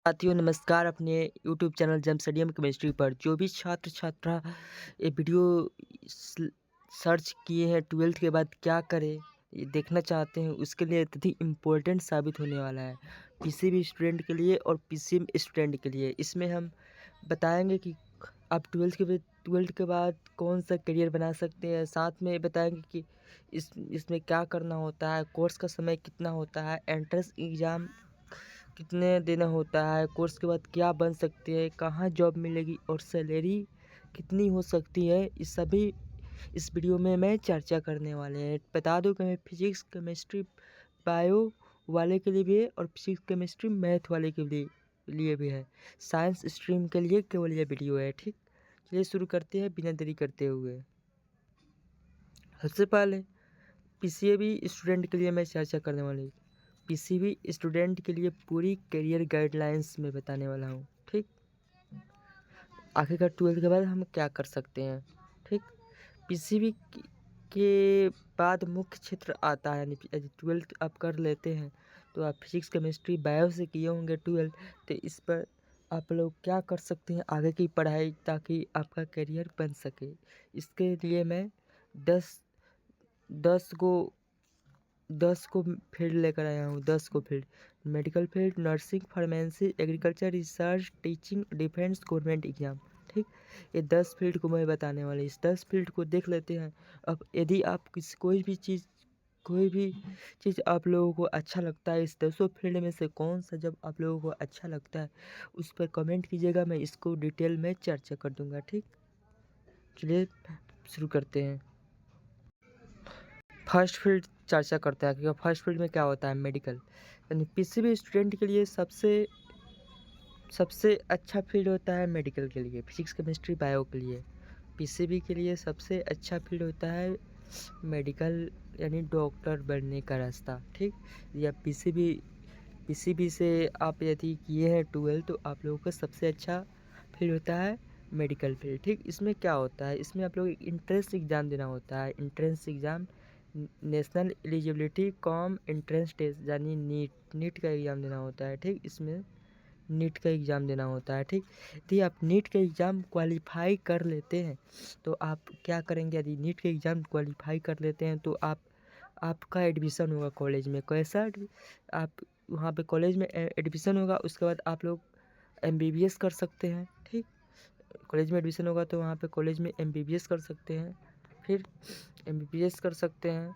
साथियों नमस्कार। अपने यूट्यूब चैनल जेम स्टडियम केमिस्ट्री पर जो भी छात्र छात्रा ये वीडियो सर्च किए हैं 12th के बाद क्या करें ये देखना चाहते हैं, उसके लिए अत्यधिक इम्पोर्टेंट साबित होने वाला है पीसीबी स्टूडेंट के लिए और पीसीएम स्टूडेंट के लिए। इसमें हम बताएंगे कि आप 12th के बाद कौन सा करियर बना सकते हैं। साथ में बताएंगे कि इसमें क्या करना होता है, कोर्स का समय कितना होता है, एंट्रेंस एग्ज़ाम कितने देना होता है, कोर्स के बाद क्या बन सकते हैं, कहाँ जॉब मिलेगी और सैलरी कितनी हो सकती है, इस सभी इस वीडियो में मैं चर्चा करने वाले हैं। बता दूं कि मैं फिजिक्स केमिस्ट्री बायो वाले के लिए भी है और फिजिक्स केमिस्ट्री मैथ वाले के लिए भी है। साइंस स्ट्रीम के लिए केवल ये वीडियो है। ठीक, चलिए शुरू करते हैं बिना देरी करते हुए। सबसे पहले पीसीबी स्टूडेंट के लिए मैं चर्चा करने वाली हूँ। पीसीबी स्टूडेंट के लिए पूरी करियर गाइडलाइंस में बताने वाला हूँ। ठीक, आखिरकार 12th के बाद हम क्या कर सकते हैं। ठीक, पीसीबी के बाद मुख्य क्षेत्र आता है, यानी 12th आप कर लेते हैं तो आप फिजिक्स केमिस्ट्री बायो से किए होंगे 12th, तो इस पर आप लोग क्या कर सकते हैं आगे की पढ़ाई, ताकि आपका करियर बन सके। इसके लिए मैं 10 10 को 10 को फील्ड लेकर आया हूँ। 10 को field: medical field, nursing, pharmacy, agriculture, research, teaching, defence, government exam. ठीक, ये 10 फील्ड को मैं बताने वाला हूँ। इस 10 फील्ड को देख लेते हैं। अब यदि आप कोई भी चीज़ आप लोगों को अच्छा लगता है, इस 10 फील्ड में से कौन सा जब आप लोगों को अच्छा लगता है उस पर कमेंट कीजिएगा, मैं इसको डिटेल में चर्चा कर दूंगा। ठीक, चलिए शुरू करते हैं। फर्स्ट फील्ड चर्चा करते हैं कि फर्स्ट फील्ड में क्या होता है। मेडिकल, यानी पीसीबी स्टूडेंट के लिए सबसे अच्छा फील्ड होता है मेडिकल के लिए, फिजिक्स केमिस्ट्री बायो के लिए। पीसीबी के लिए सबसे अच्छा फील्ड होता है मेडिकल, यानी डॉक्टर बनने का रास्ता। ठीक, या पीसीबी से आप यदि किए हैं 12 तो आप लोगों का सबसे अच्छा फील्ड होता है मेडिकल फील्ड। ठीक, इसमें क्या होता है, इसमें आप लोग इंट्रेंस एग्ज़ाम देना होता है। Entrance exam national eligibility cum entrance test, यानी नीट का एग्ज़ाम देना होता है। ठीक, इसमें नीट का एग्ज़ाम देना होता है। ठीक, यदि आप नीट का एग्ज़ाम क्वालिफाई कर लेते हैं तो आप क्या करेंगे, यदि नीट का एग्ज़ाम क्वालिफाई कर लेते हैं तो आपका एडमिशन होगा कॉलेज में। कैसा आप वहाँ पे कॉलेज में एडमिशन होगा, उसके बाद आप लोग एमबीबीएस कर सकते हैं। ठीक, कॉलेज में एडमिशन होगा तो वहाँ पे कॉलेज में एमबीबीएस कर सकते हैं। फिर एमबीबीएस कर सकते हैं।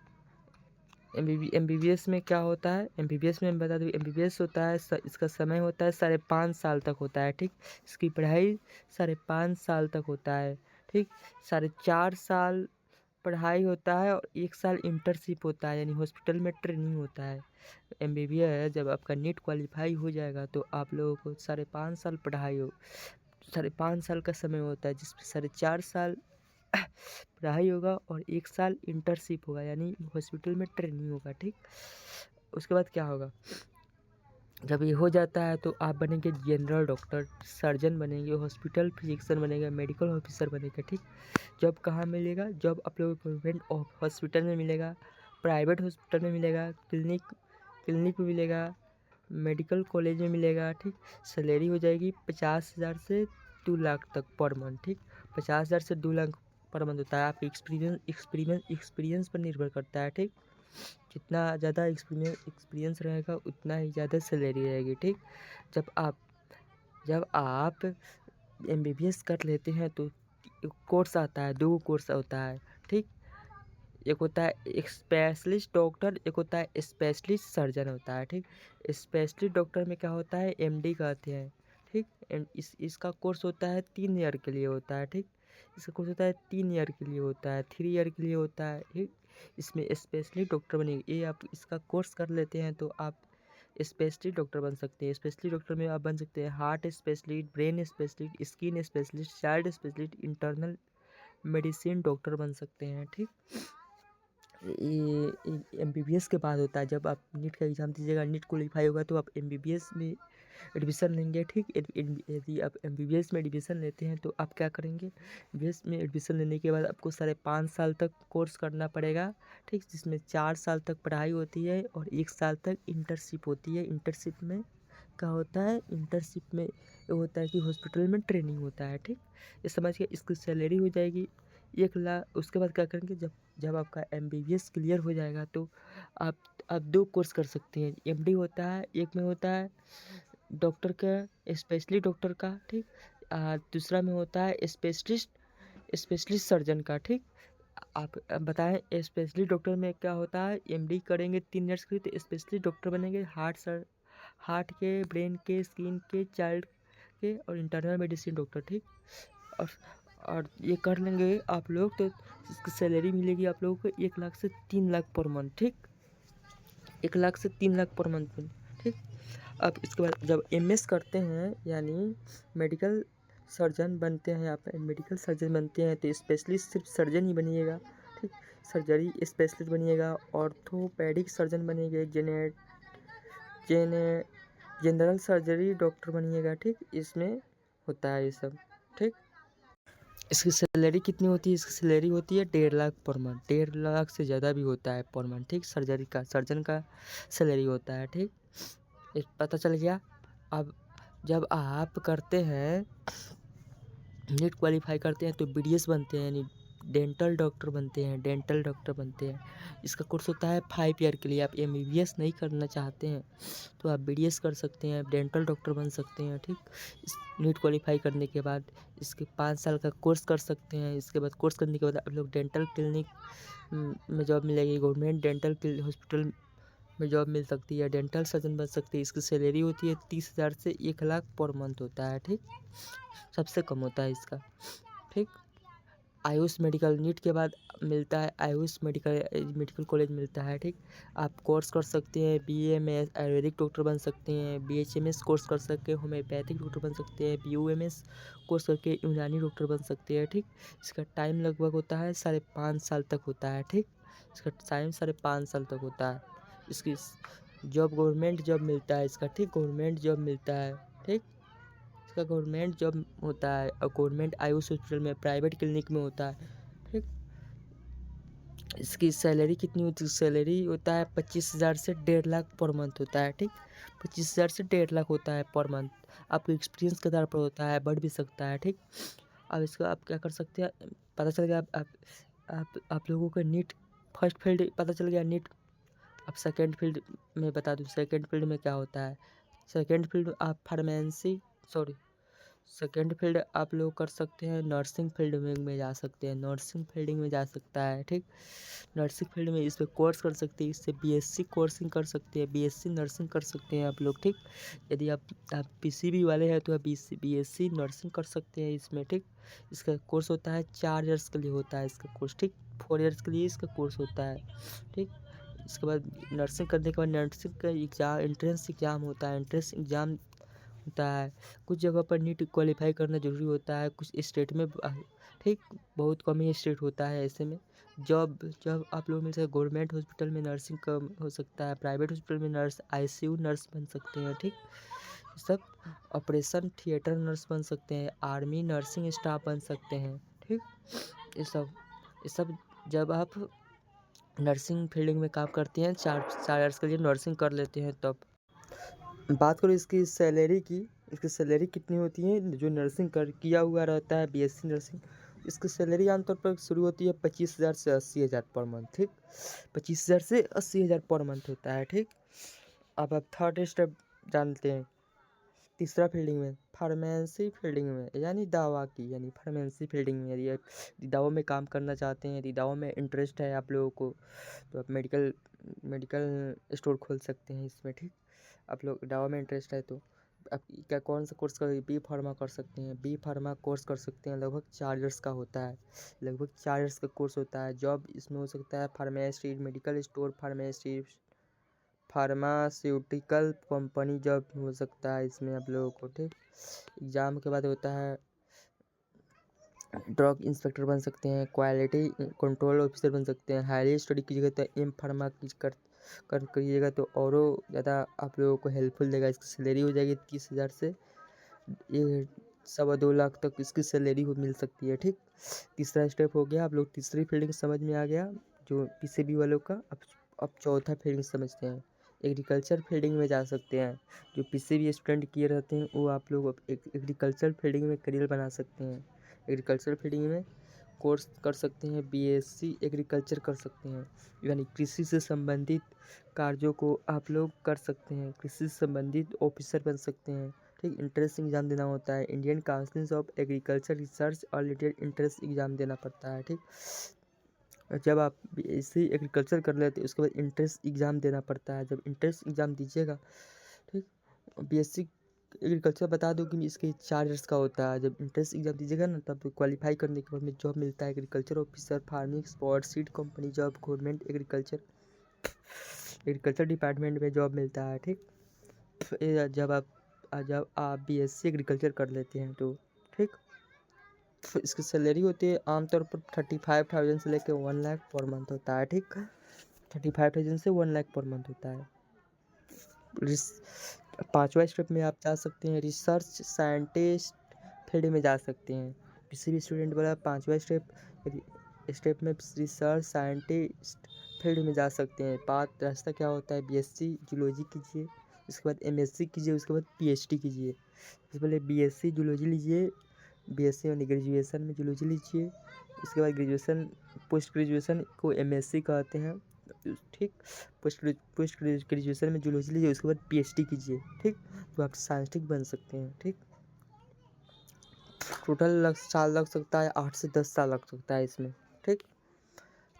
एमबीबीएस में क्या होता है, एमबीबीएस में मैं बता दूँ, एमबीबीएस होता है इसका समय होता है 5.5 साल तक होता है। ठीक, इसकी पढ़ाई 5.5 साल तक होता है। ठीक, 4.5 साल पढ़ाई होता है और 1 साल इंटर्नशिप होता है, यानी हॉस्पिटल में ट्रेनिंग होता है। एमबीबीएस जब आपका नीट क्वालिफाई हो जाएगा तो आप लोगों को 5.5 साल पढ़ाई हो 5.5 साल का समय होता है, जिसमें 4.5 साल पढ़ाई होगा और 1 साल इंटर्नशिप होगा, यानी हॉस्पिटल में ट्रेनिंग होगा। ठीक, उसके बाद क्या होगा, जब ये हो जाता है तो आप बनेंगे जनरल डॉक्टर, सर्जन बनेंगे, हॉस्पिटल फिजिशियन बनेंगे, मेडिकल ऑफिसर बनेंगे। ठीक, जॉब कहाँ मिलेगा, जॉब आप लोगों को गवर्नमेंट हॉस्पिटल में मिलेगा, प्राइवेट हॉस्पिटल में मिलेगा, क्लिनिक में मिलेगा, मेडिकल कॉलेज में मिलेगा। ठीक, सैलरी हो जाएगी 50,000 से 2 लाख तक पर मंथ। ठीक, 50,000 से 2 लाख पर मंथ होता है। आपके एक्सपीरियंस पर निर्भर करता है। ठीक, जितना ज़्यादा एक्सपीरियंस रहेगा उतना ही ज़्यादा सैलरी रहेगी। ठीक, जब आप एमबीबीएस कर लेते हैं तो कोर्स आता है, 2 कोर्स होता है। ठीक, एक होता है एक स्पेशलिस्ट डॉक्टर, एक होता है स्पेशलिस्ट सर्जन होता है। ठीक, स्पेशलिस्ट डॉक्टर में क्या होता है, एमडी कहते हैं। ठीक, इसका कोर्स होता है 3 ईयर के लिए होता है। ठीक, इसका कोर्स होता है 3 ईयर के लिए होता है, 3 ईयर के लिए होता है। ठीक, इसमें स्पेशलिस्ट डॉक्टर बनेंगे। ये आप इसका कोर्स कर लेते हैं तो आप स्पेशलिस्ट डॉक्टर बन सकते हैं। स्पेशलिस्ट डॉक्टर में आप बन सकते हैं heart specialist, brain specialist, skin specialist, child specialist, internal medicine doctor बन सकते हैं। ठीक, ये एमबीबीएस के बाद होता है। जब आप नीट का एग्ज़ाम दीजिएगा, नीट क्वालीफाई होगा तो आप एमबीबीएस में एडमिशन लेंगे। ठीक, यदि आप एमबीबीएस में एडमिशन लेते हैं तो आप क्या करेंगे, एमबीबीएस में एडमिशन लेने के बाद आपको 5.5 साल तक कोर्स करना पड़ेगा। ठीक, जिसमें 4 साल तक पढ़ाई होती है और 1 साल तक इंटर्नशिप होती है। इंटर्नशिप में क्या होता है, इंटर्नशिप में ये होता है कि हॉस्पिटल में ट्रेनिंग होता है, ठीक। ये समझ के इसकी सैलरी हो जाएगी 1 लाख। उसके बाद क्या करेंगे, जब जब आपका MBBS क्लियर हो जाएगा तो आप आप 2 कोर्स कर सकते हैं। MD होता है, एक में होता है डॉक्टर का, स्पेशली डॉक्टर का, ठीक। दूसरा में होता है स्पेशलिस्ट सर्जन का, ठीक। आप बताएं स्पेशलिस्ट डॉक्टर में क्या होता है। MD करेंगे 3 इयर्स के लिए तो स्पेशलिस्ट डॉक्टर बनेंगे, हार्ट के, ब्रेन के, स्किन के, चाइल्ड के और इंटरनल मेडिसिन डॉक्टर, ठीक। और और ये कर लेंगे आप लोग तो इसकी सैलरी मिलेगी आप लोगों को 1 लाख से 3 लाख पर मंथ, ठीक। 1 लाख से 3 लाख पर मंथ में, ठीक। अब इसके बाद जब MS करते हैं यानी मेडिकल सर्जन बनते हैं, आप मेडिकल सर्जन बनते हैं तो स्पेशलिस्ट सिर्फ सर्जन ही बनिएगा, ठीक। सर्जरी स्पेशलिस्ट बनिएगा, ऑर्थोपेडिक सर्जन बनिएगा, जेने जनरल सर्जरी डॉक्टर बनिएगा, ठीक। इसमें होता है ये सब, ठीक। इसकी सैलरी कितनी होती है, इसकी सैलरी होती है 1.5 लाख पर मंथ, 1.5 लाख से ज़्यादा भी होता है पर मंथ, ठीक। सर्जन का सैलरी होता है, ठीक। ये पता चल गया। अब जब आप करते हैं नीट क्वालिफाई करते हैं तो BDS बनते हैं, यानी डेंटल डॉक्टर बनते हैं। इसका कोर्स होता है 5 ईयर के लिए। आप MBBS नहीं करना चाहते हैं तो आप BDS कर सकते हैं, डेंटल डॉक्टर बन सकते हैं, ठीक। नीट क्वालिफाई करने के बाद इसके 5 साल का कोर्स कर सकते हैं। इसके बाद कोर्स करने के बाद आप लोग डेंटल क्लिनिक में जॉब मिलेगी, गवर्नमेंट डेंटल हॉस्पिटल में जॉब मिल सकती है, डेंटल सर्जन बन सकती है। इसकी सैलरी होती है 30,000 से 1 लाख पर मंथ होता है, ठीक। सबसे कम होता है इसका, ठीक। आयुष मेडिकल नीट के बाद मिलता है, आयुष मेडिकल कॉलेज मिलता है, ठीक। आप कोर्स कर सकते हैं, BAMS आयुर्वेदिक डॉक्टर बन सकते हैं, BHMS कोर्स कर सकते हैं, होम्योपैथिक डॉक्टर बन सकते हैं, BUMS कोर्स करके यूनानी डॉक्टर बन सकते हैं, ठीक। इसका टाइम लगभग होता है 5.5 साल तक होता है, ठीक। इसका टाइम 5.5 साल तक होता है। इसकी जॉब गवर्नमेंट जॉब मिलता है इसका, ठीक। गवर्नमेंट जॉब मिलता है, ठीक। इसका गवर्नमेंट जॉब होता है और गवर्नमेंट आयुष हॉस्पिटल में, प्राइवेट क्लिनिक में होता है, ठीक। इसकी सैलरी कितनी होती है, सैलरी होता है 25,000 से 1.5 लाख पर मंथ होता है, ठीक। 25,000 से 1.5 लाख होता है पर मंथ। आपके एक्सपीरियंस के आधार पर होता है, बढ़ भी सकता है, ठीक। अब इसका आप क्या कर सकते हैं, पता चल गया। आप लोगों का नीट फर्स्ट फील्ड पता चल गया, नीट। अब सेकंड फील्ड में बता दूँ, सेकंड फील्ड में क्या होता है। सेकंड फील्ड आप फार्मेसी सॉरी सेकेंड फील्ड आप लोग कर सकते हैं, नर्सिंग फील्ड में जा सकते हैं, नर्सिंग फील्डिंग में जा सकता है, ठीक। नर्सिंग फील्ड में इस पर कोर्स कर सकते हैं, इससे BSc कोर्सिंग कर सकते हैं, BSc नर्सिंग कर सकते हैं आप लोग, ठीक। यदि आप PCB वाले हैं तो आप BSc नर्सिंग कर सकते हैं इसमें, ठीक। इसका कोर्स होता है 4 इयर्स के लिए होता है इसका कोर्स, ठीक। 4 इयर्स के लिए इसका कोर्स होता है, ठीक। इसके बाद नर्सिंग करने के बाद नर्सिंग का एग्ज़ाम, एंट्रेंस एग्ज़ाम होता है, एंट्रेंस एग्ज़ाम होता है। कुछ जगह पर नीट क्वालिफाई करना ज़रूरी होता है, कुछ स्टेट में ठीक, बहुत कम ही स्टेट होता है। ऐसे में जॉब जब आप लोग मिल सकते, गवर्नमेंट हॉस्पिटल में नर्सिंग का हो सकता है, प्राइवेट हॉस्पिटल में नर्स, ICU नर्स बन सकते हैं, ठीक। सब ऑपरेशन थिएटर नर्स बन सकते हैं, आर्मी नर्सिंग स्टाफ बन सकते हैं, ठीक। ये सब जब आप नर्सिंग फील्डिंग में काम करते हैं, 4 इयर्स के लिए नर्सिंग कर लेते हैं तब। बात करो इसकी सैलरी की, इसकी सैलरी कितनी होती है। जो नर्सिंग कर किया हुआ रहता है, BSc नर्सिंग, इसकी सैलरी आमतौर पर शुरू होती है 25,000 से 80,000 पर मंथ, ठीक। 25,000 से 80,000 पर मंथ होता है, ठीक। अब आप थर्ड स्टेप जानते हैं। तीसरा फील्डिंग में, फार्मेसी फील्डिंग में, यानी फार्मेसी फील्डिंग में यदि आप दवा में काम करना चाहते हैं, यदि दवा में इंटरेस्ट है आप लोगों को तो आप मेडिकल स्टोर खोल सकते हैं इसमें, ठीक। आप लोग दवा में इंटरेस्ट है तो आप क्या कौन सा कोर्स कर, B फार्मा कर सकते हैं, B फार्मा कोर्स कर सकते हैं। लगभग 4 इयर्स का होता है, लगभग 4 इयर्स का कोर्स होता है। जॉब इसमें हो सकता है pharmacy, medical store, pharmaceutical company job हो सकता है इसमें आप लोगों को, ठीक। एग्ज़ाम के बाद होता है ड्रग इंस्पेक्टर बन सकते हैं, क्वालिटी कंट्रोल ऑफिसर बन सकते हैं। हाईली स्टडी कीजिएगा तो M फार्मा करिएगा तो और ज़्यादा आप लोगों को हेल्पफुल देगा। इसकी सैलरी हो जाएगी 30,000 से ये 2.25 लाख तक इसकी सैलरी हो मिल सकती है, ठीक। तीसरा स्टेप हो गया, आप लोग तीसरी फील्डिंग समझ में आ गया जो PCB वालों का। अब चौथा फील्डिंग समझते हैं, एग्रीकल्चर फील्डिंग में जा सकते हैं। जो पीसीबी स्टूडेंट किए रहते हैं वो आप लोग एग्रीकल्चर फील्डिंग में करियर बना सकते हैं। एग्रीकल्चर फील्डिंग में कोर्स कर सकते हैं, बीएससी एग्रीकल्चर कर सकते हैं, यानी कृषि से संबंधित कार्यों को आप लोग कर सकते हैं। कृषि से संबंधित ऑफिसर बन सकते हैं। ठीक, इंट्रेंस एग्ज़ाम देना होता है, Indian council of agriculture research और रिलेटेड इंट्रेंस एग्ज़ाम देना पड़ता है। ठीक, जब आप बीएससी एग्रीकल्चर कर लेते हैं उसके बाद इंट्रेंस एग्ज़ाम देना पड़ता है। जब इंट्रेंस एग्ज़ाम दीजिएगा, ठीक, बीएससी एग्रीकल्चर बता दूं कि इसके 4 इयर्स का होता है। जब इंट्रेंस एग्ज़ाम दीजिएगा ना, तब क्वालिफाई करने के बाद में जॉब मिलता है, agriculture officer, farming spot, seed company job, government agriculture department में जॉब मिलता है। ठीक, जब आप बीएससी एग्रीकल्चर कर लेते हैं तो ठीक, इसकी सैलरी होती है आमतौर पर 35,000 से लेकर 1 लाख पर मंथ होता है। ठीक, 35,000 से 1 लाख पर मंथ होता है। 5वां स्टेप में आप जा सकते हैं, रिसर्च साइंटिस्ट फील्ड में जा सकते हैं। किसी भी स्टूडेंट वाला 5वां स्टेप में रिसर्च साइंटिस्ट फील्ड में जा सकते हैं। 5 रास्ता क्या होता है, बीएससी जूलॉजी कीजिए, उसके बाद एमएससी कीजिए, उसके बाद पीएचडी कीजिए। सबसे पहले बीएससी जूलॉजी लीजिए, बीएससी यानी ग्रेजुएशन में जूलॉजी लीजिए, उसके बाद ग्रेजुएशन, पोस्ट ग्रेजुएशन को एमएससी कहते हैं। ठीक, पोस्ट ग्रेजुएशन में जूलॉजी लीजिए, उसके बाद पीएचडी कीजिए। ठीक, तो आप साइंटिस्ट बन सकते हैं। ठीक, टोटल साल लग सकता है, 8 से 10 साल लग सकता है इसमें। ठीक,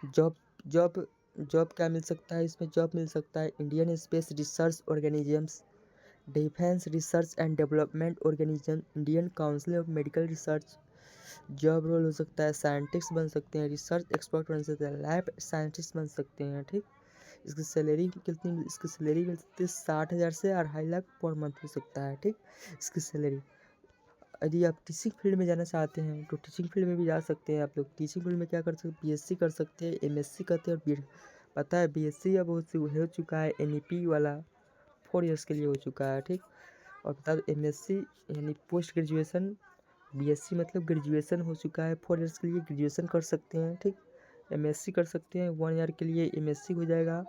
जॉब जॉब जॉब क्या मिल सकता है इसमें, जॉब मिल सकता है Indian space research organisms, defence research and development organism, Indian council of medical research. Job role हो सकता है, साइंटिस्ट बन सकते हैं, रिसर्च एक्सपर्ट बन सकते हैं, लैब साइंटिस्ट बन सकते हैं। ठीक, इसकी सैलरी कितनी, इसकी सैलरी मिल सकती है 60,000 से 2.5 लाख पर मंथ हो सकता है। ठीक, इसकी सैलरी। यदि आप टीचिंग फील्ड में जाना चाहते हैं तो टीचिंग फील्ड में भी जा सकते हैं आप लोग। टीचिंग फील्ड में क्या कर सकते हैं, बीएससी कर सकते हैं, एमएससी करते हैं और बी, पता है बीएससी अब हो चुका है, एनईपी वाला 4 इयर्स के लिए हो चुका है। ठीक, और बता दो एमएससी यानी पोस्ट ग्रेजुएशन, बीएससी मतलब ग्रेजुएशन हो चुका है, 4 इयर्स के लिए ग्रेजुएशन कर सकते हैं। ठीक, एमएससी कर सकते हैं, 1 ईयर के लिए एमएससी हो जाएगा,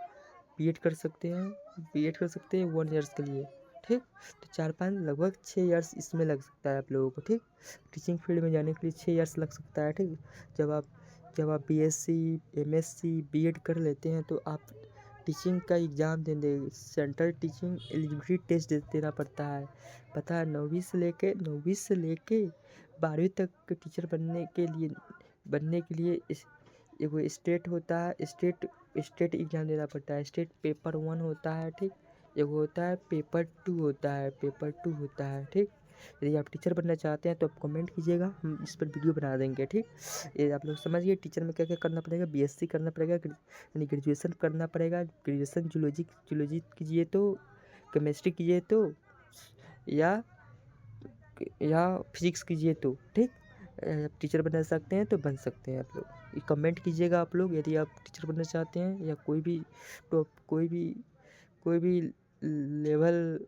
बीएड कर सकते हैं, बीएड कर सकते हैं 1 ईयर्स के लिए। ठीक, तो 4-5 लगभग 6 इयर्स इसमें लग सकता है आप लोगों को। ठीक, टीचिंग फील्ड में जाने के लिए 6 इयर्स लग सकता है। ठीक, जब आप बीएससी एमएससी बीएड कर लेते हैं तो आप टीचिंग का एग्ज़ाम देंगे, सेंट्रल टीचिंग एलिजिबिलिटी टेस्ट देना पड़ता है। पता है 9वीं से लेके 12वीं तक के टीचर बनने के लिए एगो स्टेट होता है, स्टेट एग्ज़ाम देना पड़ता है। स्टेट पेपर 1 होता है। ठीक, एगो होता है पेपर 2 होता है। ठीक, यदि आप टीचर बनना चाहते हैं तो आप कमेंट कीजिएगा, हम इस पर वीडियो बना देंगे। ठीक, ये आप लोग समझिए टीचर में क्या क्या करना पड़ेगा, बीएससी करना पड़ेगा, यानी ग्रेजुएशन करना पड़ेगा, ग्रेजुएशन जूलॉजी कीजिए तो, केमिस्ट्री कीजिए तो, या फिजिक्स कीजिए तो। ठीक, टीचर बनना सकते हैं तो बन सकते हैं आप लोग। कमेंट कीजिएगा आप लोग यदि आप टीचर बनना चाहते हैं या कोई भी लेवल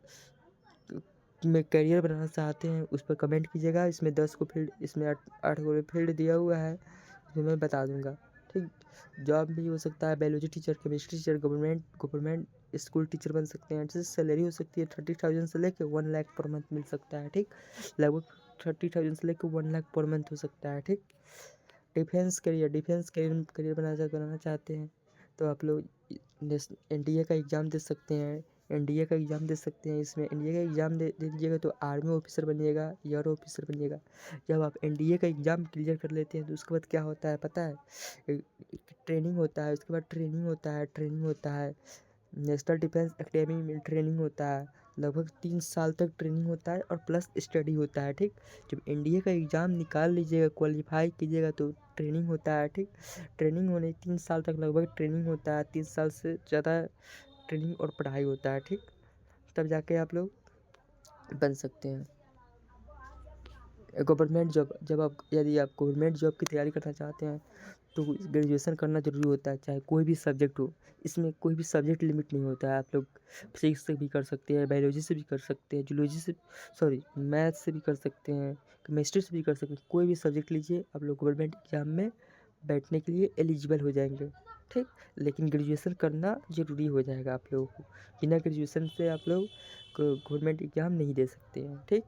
में करियर बनाना चाहते हैं उस पर कमेंट कीजिएगा। इसमें 10 को फील्ड, इसमें 8 को फील्ड दिया हुआ है, इसमें मैं बता दूंगा। ठीक, जॉब भी हो सकता है, biology teacher, chemistry teacher, government school teacher बन सकते हैं। जैसे सैलरी हो सकती है 30,000 से लेकर 1 लाख पर मंथ मिल सकता है। ठीक, लगभग 30,000 से लेकर 1 लाख पर मंथ हो सकता है। ठीक, डिफेंस करियर बनाना चाहते हैं तो आप लोग एनडीए का एग्ज़ाम दे सकते हैं। इसमें एनडीए का एग्ज़ाम दे दीजिएगा तो आर्मी ऑफिसर बनिएगा, एयर ऑफिसर बनिएगा। जब आप एनडीए का एग्ज़ाम क्लियर कर लेते हैं तो उसके बाद क्या होता है पता है, ट्रेनिंग होता है, उसके बाद ट्रेनिंग होता है, नेशनल डिफेंस एकेडमी में ट्रेनिंग होता है। लगभग 3 साल तक ट्रेनिंग होता है और प्लस स्टडी होता है। ठीक, जब एनडीए का एग्ज़ाम निकाल लीजिएगा, क्वालिफाई कीजिएगा तो ट्रेनिंग होता है। ठीक, ट्रेनिंग होने 3 साल तक लगभग ट्रेनिंग होता है, 3 साल से ज़्यादा ट्रेनिंग और पढ़ाई होता है। ठीक, तब जाके आप लोग बन सकते हैं गवर्नमेंट जॉब। यदि आप गवर्नमेंट जॉब की तैयारी करना चाहते हैं तो ग्रेजुएशन करना ज़रूरी होता है, चाहे कोई भी सब्जेक्ट हो। इसमें कोई भी सब्जेक्ट लिमिट नहीं होता है। आप लोग फिजिक्स से भी कर सकते हैं, बायोलॉजी से भी कर सकते हैं, मैथ से भी कर सकते हैं, केमिस्ट्री से भी कर सकते हैं। कोई भी सब्जेक्ट लीजिए, आप लोग गवर्नमेंट एग्ज़ाम में बैठने के लिए एलिजिबल हो जाएंगे। ठीक। लेकिन ग्रेजुएशन करना ज़रूरी हो जाएगा आप लोगों को। बिना ग्रेजुएशन से आप लोग गवर्नमेंट एग्ज़ाम नहीं दे सकते हैं, ठीक।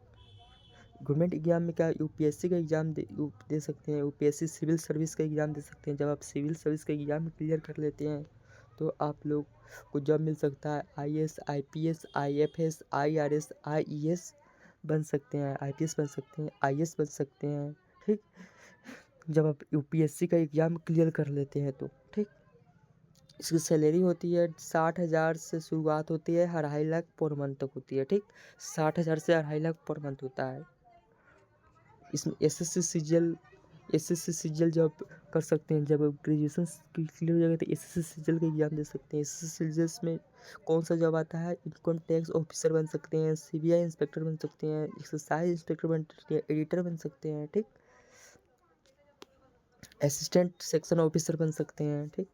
गवर्नमेंट एग्ज़ाम में क्या यूपीएससी का एग्ज़ाम दे सकते हैं, यूपीएससी सिविल सर्विस का एग्ज़ाम दे सकते हैं। जब आप सिविल सर्विस का एग्ज़ाम क्लियर कर लेते हैं तो आप लोग को जॉब मिल सकता है। IAS, IPS, IFS, IRS, IES बन सकते हैं, आईपीएस बन सकते हैं, आईएएस बन सकते हैं, ठीक। जब आप यूपीएससी का एग्ज़ाम क्लियर कर लेते हैं तो, ठीक। इसकी सैलरी होती है 60,000 से शुरुआत होती है, 2.5 लाख पर मंथ तक होती है, ठीक। 60,000 से 2.5 लाख पर मंथ होता है। इसमें एसएससी सीजीएल जॉब कर सकते हैं। जब ग्रेजुएशन क्लियर हो जाएगा तो एसएससी सीजीएल का एग्ज़ाम दे सकते हैं। एसएससी सीजीएल में कौन सा जॉब आता है, इनकम टैक्स ऑफिसर बन सकते हैं, सीबीआई इंस्पेक्टर बन सकते हैं, एक्साइज इंस्पेक्टर बन सकते हैं, एडिटर बन सकते हैं, ठीक। असिस्टेंट सेक्शन ऑफिसर बन सकते हैं, ठीक।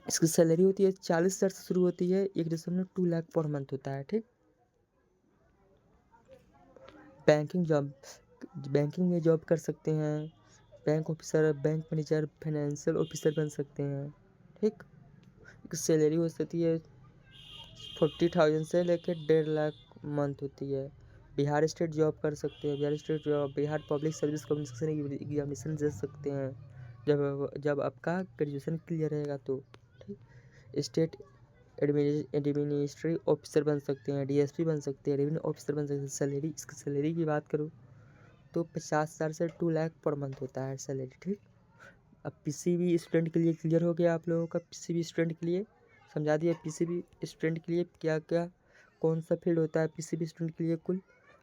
इसकी सैलरी होती है 40,000 से शुरू होती है, 1.2 लाख पर मंथ होता है, ठीक। बैंकिंग जॉब, बैंकिंग में जॉब कर सकते हैं। Bank officer, bank manager, financial officer बन सकते हैं, ठीक। सैलरी हो सकती है 40,000 से लेकर 1.5 लाख मंथ होती है। बिहार स्टेट जॉब कर सकते हैं, Bihar state job, Bihar public service commission examination दे सकते हैं जब जब आपका ग्रेजुएशन क्लियर रहेगा तो, ठीक। स्टेट एडमिनिस्ट्रेटिव ऑफिसर बन सकते हैं, डीएसपी बन सकते हैं, रेवेन्यू ऑफिसर बन सकते हैं। सैलरी, इसकी सैलरी की बात करूँ तो 50,000 से 2 लाख पर मंथ होता है सैलरी, ठीक। अब पीसीबी स्टूडेंट के लिए क्लियर हो गया आप लोगों का। पीसीबी स्टूडेंट के लिए समझा दिया, पीसीबी स्टूडेंट के लिए क्या क्या कौन सा फील्ड होता है। पीसीबी स्टूडेंट के लिए कुल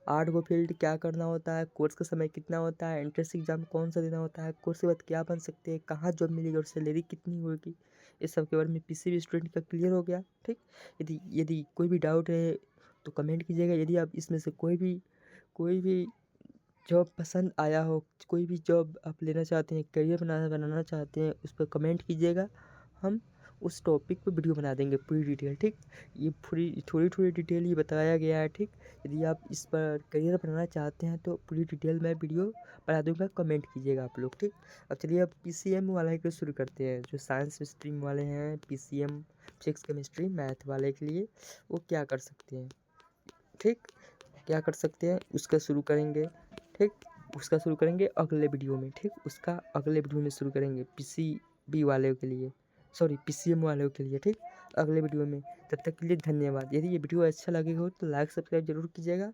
8 गो फील्ड क्या करना होता है, कोर्स का समय कितना होता है, एंट्रेंस एग्जाम कौन सा देना होता है, कोर्स के बाद क्या बन सकते हैं, कहाँ जॉब मिलेगी और सैलरी कितनी होगी, इस सब के बारे में पीसीबी स्टूडेंट का क्लियर हो गया, ठीक। यदि यदि कोई भी डाउट है तो कमेंट कीजिएगा। यदि आप इसमें से कोई भी जॉब पसंद आया हो, कोई भी जॉब आप लेना चाहते हैं, करियर बनाना चाहते हैं, उस पर कमेंट कीजिएगा। हम उस टॉपिक पे वीडियो बना देंगे पूरी डिटेल, ठीक। ये पूरी थोड़ी डिटेल ही बताया गया है, ठीक। यदि आप इस पर करियर बनाना चाहते हैं तो पूरी डिटेल मैं वीडियो बना दूंगा, कमेंट कीजिएगा आप लोग, ठीक। अब चलिए अब पीसीएम वाला के शुरू करते हैं। जो साइंस स्ट्रीम वाले हैं, पीसीएम फिजिक्स केमिस्ट्री मैथ वाले के लिए वो क्या कर सकते हैं, ठीक। क्या कर सकते हैं उसका शुरू करेंगे, ठीक। उसका शुरू करेंगे अगले वीडियो में, ठीक। उसका अगले वीडियो में शुरू करेंगे पीसीबी वाले के लिए, सॉरी पीसीएम वालों के लिए, ठीक। अगले वीडियो में। तब तक के लिए धन्यवाद। यदि ये वीडियो अच्छा लगे हो तो लाइक सब्सक्राइब जरूर कीजिएगा।